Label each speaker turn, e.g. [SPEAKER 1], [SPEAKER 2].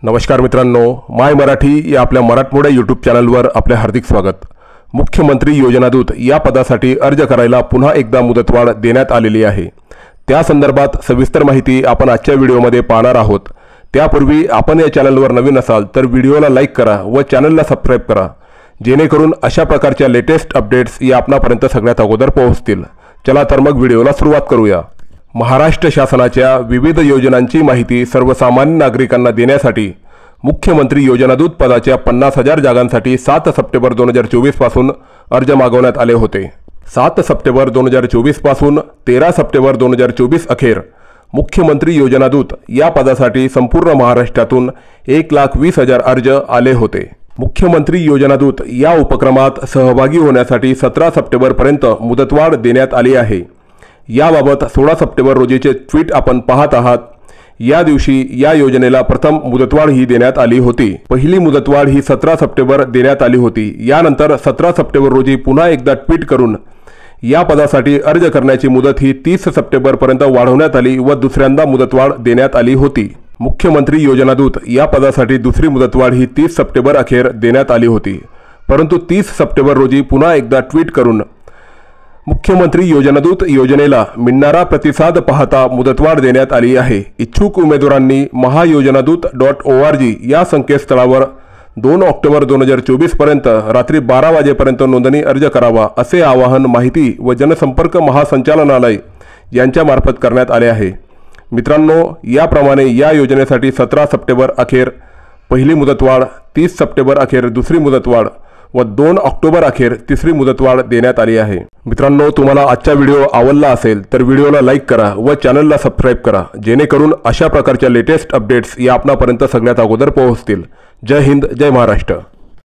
[SPEAKER 1] नमस्कार मित्रांनो, माय मराठी या आपल्या मराठमोळ्या यूट्यूब चॅनलवर आपले हार्दिक स्वागत। मुख्यमंत्री योजना दूत या पदासाठी अर्ज करायला पुन्हा एकदा मुदतवाढ देण्यात आलेली आहे। त्या संदर्भात सविस्तर माहिती आपण आजच्या व्हिडिओमध्ये पाहणार आहोत। त्यापूर्वी आपण या चॅनलवर नवीन असाल तर व्हिडिओला लाईक करा व चॅनलला सबस्क्राइब करा, जेणेकरून अशा प्रकारच्या लेटेस्ट अपडेट्स या आपणापर्यंत सगळ्यात अगोदर पोहोचतील। चला तर मग व्हिडिओला सुरुवात करूया। महाराष्ट्र शासनाच्या विविध योजनांची माहिती सर्वसामान्य नागरिकांना देण्यासाठी मुख्यमंत्री योजना दूत पदाच्या 50,000 जागांसाठी 7 सप्टेंबर 2024 पासून अर्ज मागवण्यात आले होते। 7 सप्टेंबर 2024 पासून 13 सप्टेंबर 2024 अखेर मुख्यमंत्री योजना दूत या पदासाठी संपूर्ण महाराष्ट्रातून 1,20,000 अर्ज आले होते। मुख्यमंत्री योजना दूत या उपक्रमात सहभागी होण्यासाठी 17 सप्टेंबर पर्यंत मुदतवाढ देण्यात आली आहे। याबाबत 16 सप्टेंबर रोजीचे ट्विट आपण पाहत आहात। या दिवशी या योजनेला प्रथम मुदतवाढ ही देण्यात आली होती। पहिली मुदतवाढ ही 17 सप्टेंबर देण्यात आली होती। यानंतर 17 सप्टेंबर रोजी पुन्हा एकदा ट्विट करून या पदासाठी अर्ज करण्याची मुदत ही 30 सप्टेंबर पर्यंत वाढवण्यात आली व दुसऱ्यांदा मुदतवाढ देण्यात आली होती। मुख्यमंत्री योजना दूत या पदासाठी दुसरी मुदतवाढ ही 30 सप्टेंबर अखेर देण्यात आली होती, परंतु 30 सप्टेंबर रोजी पुन्हा एकदा ट्विट करून मुख्यमंत्री योजना दूत योजनेला मिळणारा प्रतिसाद पाहता मुदतवाढ देण्यात आली आहे। इच्छुक उमेदवारांनी महायोजनादूत.org या संकेतस्थळावर 2 ऑक्टोबर 2024 पर्यंत रात्री 12 वाजेपर्यंत नोंदणी अर्ज करावा, असे आवाहन माहिती व जनसंपर्क महासंचालनालय यांच्यामार्फत करण्यात आले आहे। मित्रांनो, याप्रमाणे या योजनेसाठी 17 सप्टेंबर अखेर पहिली मुदतवाढ, 30 सप्टेंबर अखेर दुसरी मुदतवाढ व 2 ऑक्टोबर अखेर तिसरी मुदतवाढ देण्यात आली आहे। मित्रांनो, तुम्हाला आजचा व्हिडिओ आवडला असेल तर व्हिडिओला लाईक करा व चॅनलला सबस्क्राइब करा, जेणेकरून अशा प्रकारच्या लेटेस्ट अपडेट्स या आपणापर्यंत सगळ्यात अगोदर पोहोचतील। जय हिंद, जय महाराष्ट्र।